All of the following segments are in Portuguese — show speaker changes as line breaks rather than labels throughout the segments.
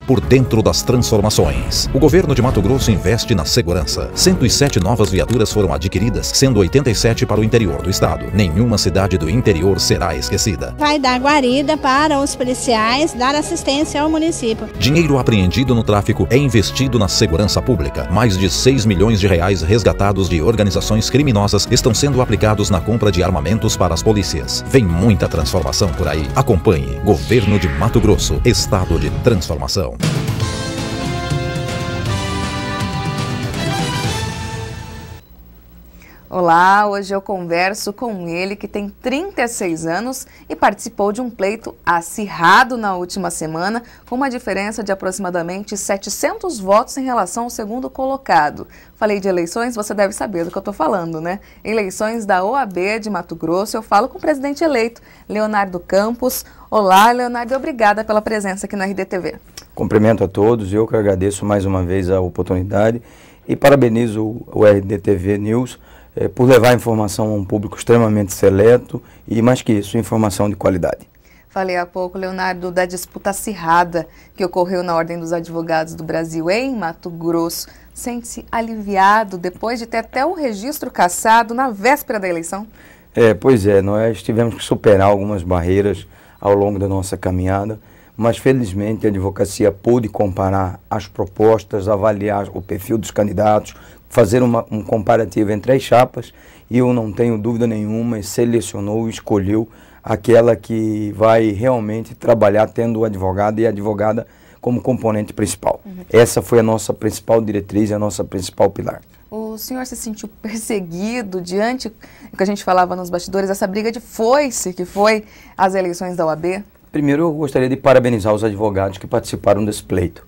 por dentro das transformações. O governo de Mato Grosso investe na segurança. 107 novas viaturas foram adquiridas, sendo 87 para o interior do estado. Nenhuma cidade do interior será esquecida.
Vai dar guarida para os policiais, dar assistência ao município.
Dinheiro apreendido no tráfico é investido na segurança pública. Mais de 6 milhões de reais resgatados de organizações criminosas estão sendo aplicados na compra de armamentos para as polícias. Vem muita transformação por aí. Acompanhe. Governo de Mato Grosso. Estado de transformação.
Olá, hoje eu converso com ele que tem 36 anos e participou de um pleito acirrado na última semana, com uma diferença de aproximadamente 700 votos em relação ao segundo colocado. Falei de eleições, você deve saber do que eu estou falando, né? Eleições da OAB de Mato Grosso, eu falo com o presidente eleito, Leonardo Campos. Olá, Leonardo, obrigada pela presença aqui na RDTV.
Cumprimento a todos, eu que agradeço mais uma vez a oportunidade e parabenizo o RDTV News por levar informação a um público extremamente seleto e, mais que isso, informação de qualidade.
Falei há pouco, Leonardo, da disputa acirrada que ocorreu na Ordem dos Advogados do Brasil em Mato Grosso. Sente-se aliviado depois de ter até o registro cassado na véspera da eleição?
Pois é, nós tivemos que superar algumas barreiras ao longo da nossa caminhada, mas felizmente a advocacia pôde comparar as propostas, avaliar o perfil dos candidatos, fazer um comparativo entre as chapas e eu não tenho dúvida nenhuma, selecionou e escolheu aquela que vai realmente trabalhar tendo o advogado e a advogada como componente principal. Essa foi a nossa principal diretriz, a nossa principal pilar.
O senhor se sentiu perseguido diante do que a gente falava nos bastidores, essa briga de foice que foi as eleições da OAB?
Primeiro eu gostaria de parabenizar os advogados que participaram desse pleito.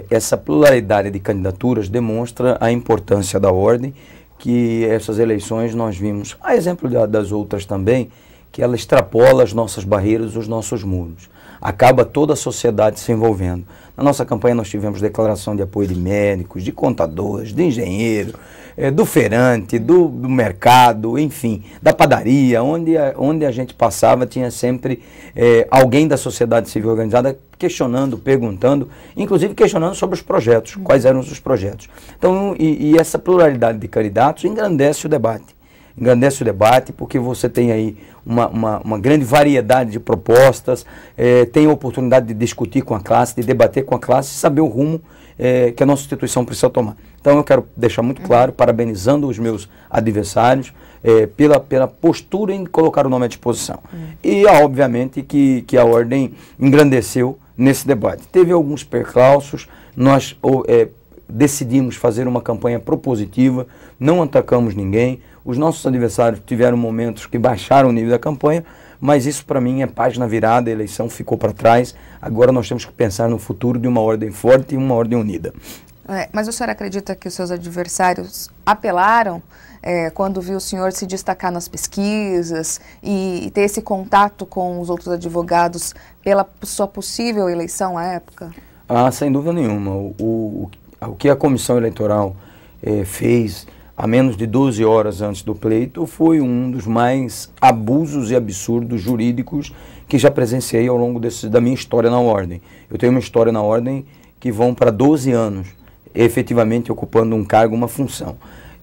Essa pluralidade de candidaturas demonstra a importância da ordem, que essas eleições nós vimos, a exemplo das outras também, que ela extrapola as nossas barreiras, os nossos muros. Acaba toda a sociedade se envolvendo. Na nossa campanha nós tivemos declaração de apoio de médicos, de contadores, de engenheiro, do feirante, do mercado, enfim, da padaria, onde a gente passava tinha sempre alguém da sociedade civil organizada questionando, perguntando, inclusive questionando sobre os projetos, quais eram os projetos. Então, e essa pluralidade de candidatos engrandece o debate. Engrandece o debate porque você tem aí uma grande variedade de propostas, tem a oportunidade de discutir com a classe, de debater com a classe e saber o rumo que a nossa instituição precisa tomar. Então eu quero deixar muito claro, parabenizando os meus adversários pela postura em colocar o nome à disposição. E obviamente que a ordem engrandeceu nesse debate. Teve alguns percalços, nós decidimos fazer uma campanha propositiva, não atacamos ninguém. Os nossos adversários tiveram momentos que baixaram o nível da campanha, mas isso para mim é página virada, a eleição ficou para trás. Agora nós temos que pensar no futuro de uma ordem forte e uma ordem unida.
Mas o senhor acredita que os seus adversários apelaram quando viu o senhor se destacar nas pesquisas e ter esse contato com os outros advogados pela sua possível eleição à época? Sem
dúvida nenhuma. O que a comissão eleitoral fez a menos de 12 horas antes do pleito foi um dos mais abusos e absurdos jurídicos que já presenciei ao longo da minha história na ordem. Eu tenho uma história na ordem que vão para 12 anos, efetivamente ocupando um cargo, uma função.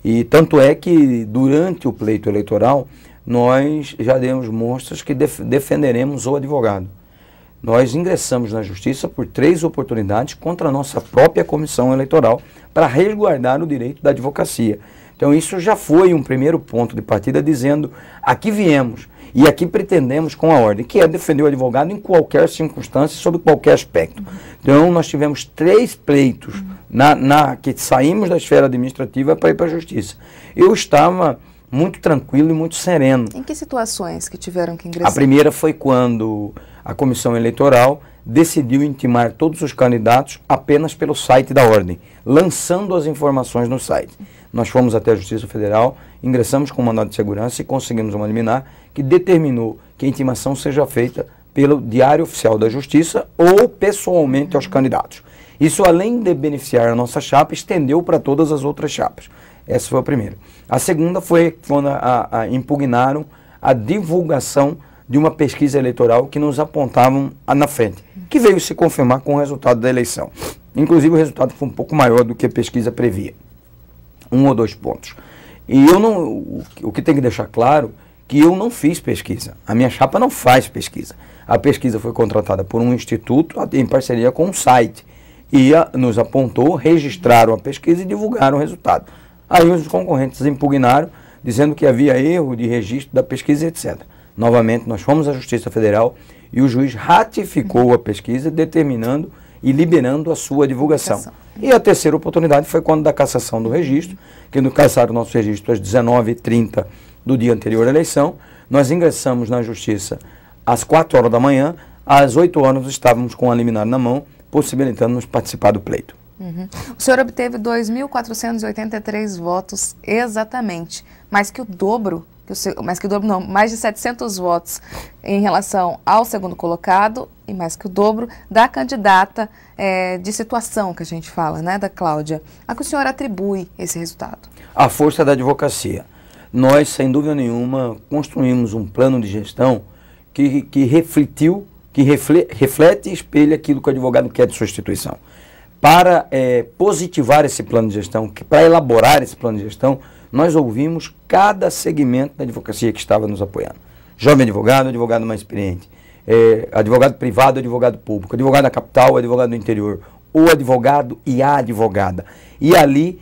E tanto é que durante o pleito eleitoral nós já demos mostras que defenderemos o advogado. Nós ingressamos na justiça por 3 oportunidades contra a nossa própria comissão eleitoral para resguardar o direito da advocacia. Então isso já foi um primeiro ponto de partida dizendo, aqui viemos e aqui pretendemos com a ordem, que é defender o advogado em qualquer circunstância, sob qualquer aspecto. Então nós tivemos 3 pleitos que saímos da esfera administrativa para ir para a justiça. Eu estava muito tranquilo e muito sereno.
Em que situações que tiveram que ingressar?
A primeira foi quando a comissão eleitoral decidiu intimar todos os candidatos apenas pelo site da ordem, lançando as informações no site. Nós fomos até a Justiça Federal, ingressamos com um mandado de segurança e conseguimos uma liminar que determinou que a intimação seja feita pelo Diário Oficial da Justiça ou pessoalmente aos candidatos. Isso, além de beneficiar a nossa chapa, estendeu para todas as outras chapas. Essa foi a primeira. A segunda foi quando impugnaram a divulgação de uma pesquisa eleitoral que nos apontavam na frente, que veio se confirmar com o resultado da eleição. Inclusive o resultado foi um pouco maior do que a pesquisa previa. 1 ou 2 pontos. E eu não, o que tem que deixar claro que eu não fiz pesquisa. A minha chapa não faz pesquisa. A pesquisa foi contratada por um instituto em parceria com um site. E nos apontou, registraram a pesquisa e divulgaram o resultado. Aí os concorrentes impugnaram, dizendo que havia erro de registro da pesquisa, etc. Novamente, nós fomos à Justiça Federal e o juiz ratificou a pesquisa, determinando e liberando a sua divulgação. E a terceira oportunidade foi quando da cassação do registro, que no cassaram o nosso registro às 19h30 do dia anterior à eleição. Nós ingressamos na Justiça às 4 horas da manhã, às 8 horas estávamos com a liminar na mão, possibilitando-nos participar do pleito.
O senhor obteve 2.483 votos exatamente, mais que o dobro, mais de 700 votos em relação ao segundo colocado e mais que o dobro da candidata de situação que a gente fala, né, da Cláudia. A que o senhor atribui esse resultado?
A força da advocacia. Nós, sem dúvida nenhuma, construímos um plano de gestão que reflete e espelha aquilo que o advogado quer de sua instituição. Para positivar esse plano de gestão, para elaborar esse plano de gestão, nós ouvimos cada segmento da advocacia que estava nos apoiando. Jovem advogado, advogado mais experiente, advogado privado, advogado público, advogado da capital, advogado do interior, o advogado e a advogada. E ali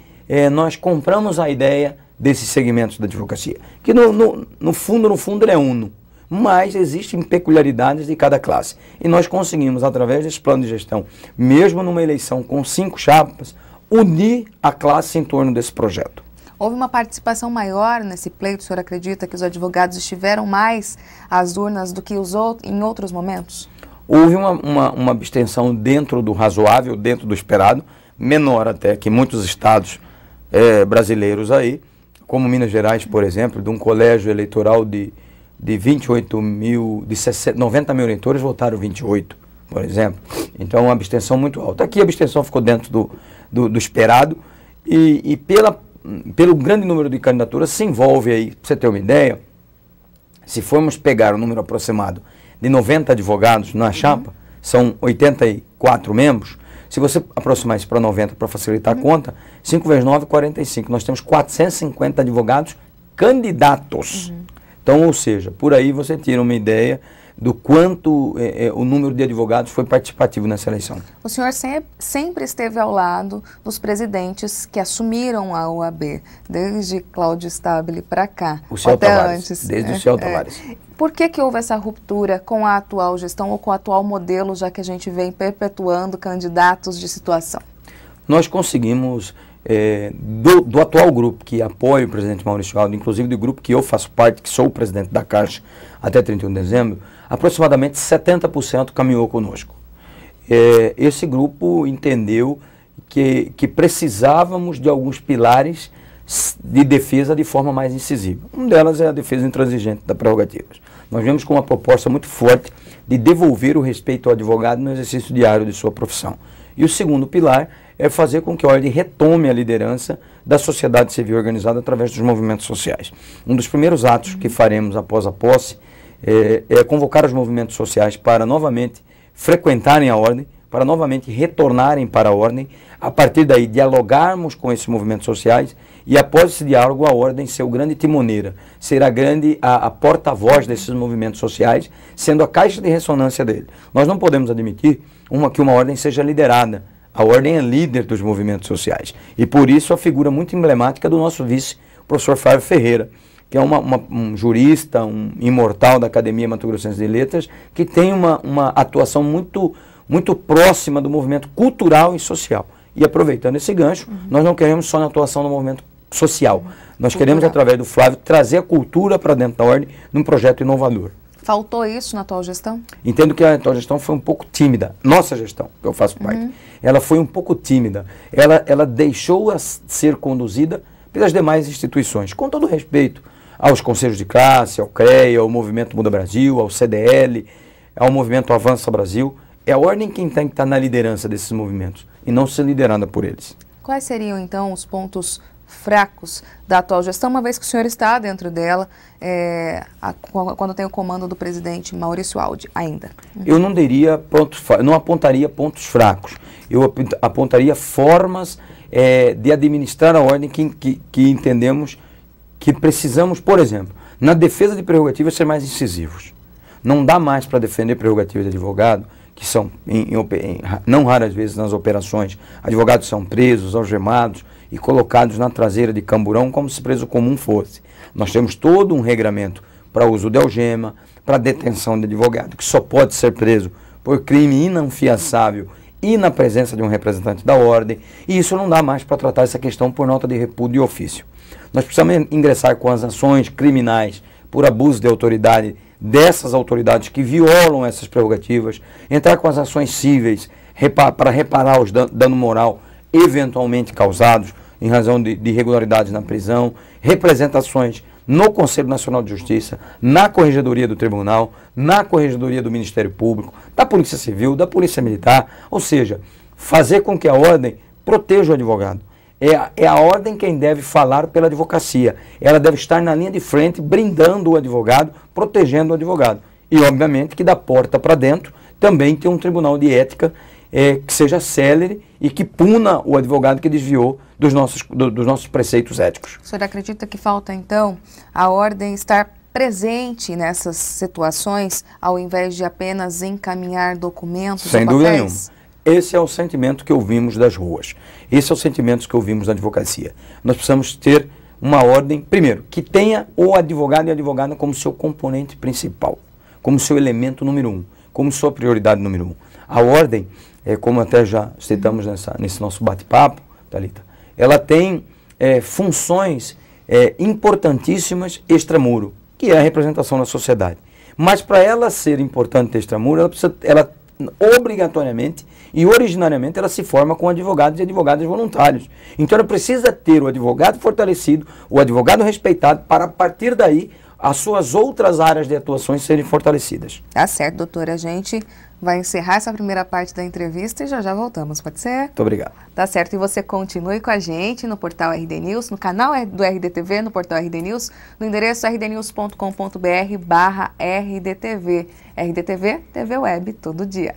nós compramos a ideia desses segmentos da advocacia, que no fundo ele é uno, mas existem peculiaridades de cada classe. E nós conseguimos, através desse plano de gestão, mesmo numa eleição com 5 chapas, unir a classe em torno desse projeto.
Houve uma participação maior nesse pleito? O senhor acredita que os advogados estiveram mais às urnas do que em outros momentos?
Houve uma abstenção dentro do razoável, dentro do esperado, menor até que muitos estados brasileiros aí, como Minas Gerais, por exemplo, de um colégio eleitoral de 90 mil eleitores, votaram 28, por exemplo. Então, uma abstenção muito alta. Aqui a abstenção ficou dentro do esperado e pelo grande número de candidaturas se envolve aí, para você ter uma ideia, se formos pegar o número aproximado de 90 advogados na chapa, são 84 membros, se você aproximar isso para 90 para facilitar a conta, 5 vezes 9, 45. Nós temos 450 advogados candidatos. Então, ou seja, por aí você tira uma ideia do quanto o número de advogados foi participativo nessa eleição.
O senhor sempre esteve ao lado dos presidentes que assumiram a OAB, desde Cláudio Stabile para cá, até antes.
Desde o Ciel Tavares.
Por que houve essa ruptura com a atual gestão ou com o atual modelo, já que a gente vem perpetuando candidatos de situação?
Nós conseguimos, do atual grupo que apoia o presidente Maurício Aldo, inclusive do grupo que eu faço parte, que sou o presidente da Caixa até 31 de dezembro, aproximadamente 70% caminhou conosco. Esse grupo entendeu que precisávamos de alguns pilares de defesa de forma mais incisiva. Uma delas é a defesa intransigente das prerrogativas. Nós vemos com uma proposta muito forte de devolver o respeito ao advogado no exercício diário de sua profissão. E o segundo pilar é fazer com que a ordem retome a liderança da sociedade civil organizada através dos movimentos sociais. Um dos primeiros atos que faremos após a posse é convocar os movimentos sociais para novamente frequentarem a ordem, para novamente retornarem para a ordem, a partir daí dialogarmos com esses movimentos sociais e após esse diálogo a ordem ser o grande timoneira, será a porta-voz desses movimentos sociais, sendo a caixa de ressonância dele. Nós não podemos admitir que uma ordem seja liderada. A ordem é líder dos movimentos sociais e por isso a figura muito emblemática do nosso vice, o professor Flávio Ferreira, que é um jurista, um imortal da Academia Mato Grossense de Letras, que tem uma atuação muito próxima do movimento cultural e social. E aproveitando esse gancho, nós não queremos só na atuação do movimento social. Nós queremos, através do Flávio, trazer a cultura para dentro da ordem num projeto inovador.
Faltou isso na atual gestão?
Entendo que a atual gestão foi um pouco tímida. Nossa gestão, que eu faço parte, ela foi um pouco tímida. Ela deixou a ser conduzida pelas demais instituições, com todo respeito aos conselhos de classe, ao CREA, ao Movimento Muda Brasil, ao CDL, ao Movimento Avança Brasil. É a ordem quem tem que estar na liderança desses movimentos e não ser liderada por eles.
Quais seriam, então, os pontos fracos da atual gestão, uma vez que o senhor está dentro dela, quando tem o comando do presidente Maurício Aldi ainda?
Eu não não apontaria pontos fracos, eu apontaria formas de administrar a ordem que entendemos que precisamos, por exemplo, na defesa de prerrogativas, ser mais incisivos. Não dá mais para defender prerrogativas de advogado, que são, não raras vezes nas operações, advogados são presos, algemados e colocados na traseira de camburão como se preso comum fosse. Nós temos todo um regramento para uso de algema, para detenção de advogado, que só pode ser preso por crime inafiançável e na presença de um representante da ordem, e isso não dá mais para tratar essa questão por nota de repúdio e ofício. Nós precisamos ingressar com as ações criminais por abuso de autoridade dessas autoridades que violam essas prerrogativas, entrar com as ações cíveis para reparar os dano moral eventualmente causados em razão de irregularidades na prisão, representações no Conselho Nacional de Justiça, na Corregedoria do Tribunal, na Corregedoria do Ministério Público, da Polícia Civil, da Polícia Militar, ou seja, fazer com que a ordem proteja o advogado. É a ordem quem deve falar pela advocacia. Ela deve estar na linha de frente, brindando o advogado, protegendo o advogado. E, obviamente, que da porta para dentro também tem um tribunal de ética que seja célere e que puna o advogado que desviou dos nossos preceitos éticos.
O senhor acredita que falta, então, a ordem estar presente nessas situações, ao invés de apenas encaminhar documentos?
Sem dúvida nenhuma. Esse é o sentimento que ouvimos das ruas. Esse é o sentimento que ouvimos da advocacia. Nós precisamos ter uma ordem, primeiro, que tenha o advogado e a advogada como seu componente principal, como seu elemento número 1, como sua prioridade número 1. A ordem, como até já citamos nesse nosso bate-papo, Thalita, ela tem funções importantíssimas extramuro, que é a representação na sociedade. Mas para ela ser importante extramuro, ela obrigatoriamente e originariamente ela se forma com advogados e advogadas voluntários. Então ela precisa ter o advogado fortalecido, o advogado respeitado, para a partir daí as suas outras áreas de atuações serem fortalecidas.
Tá certo, doutora. A gente vai encerrar essa primeira parte da entrevista e já voltamos, pode ser?
Muito obrigado.
Tá certo, e você continue com a gente no portal RD News, no canal do RDTV, no portal RD News, no endereço rdnews.com.br/RDTV. RDTV, TV Web, todo dia.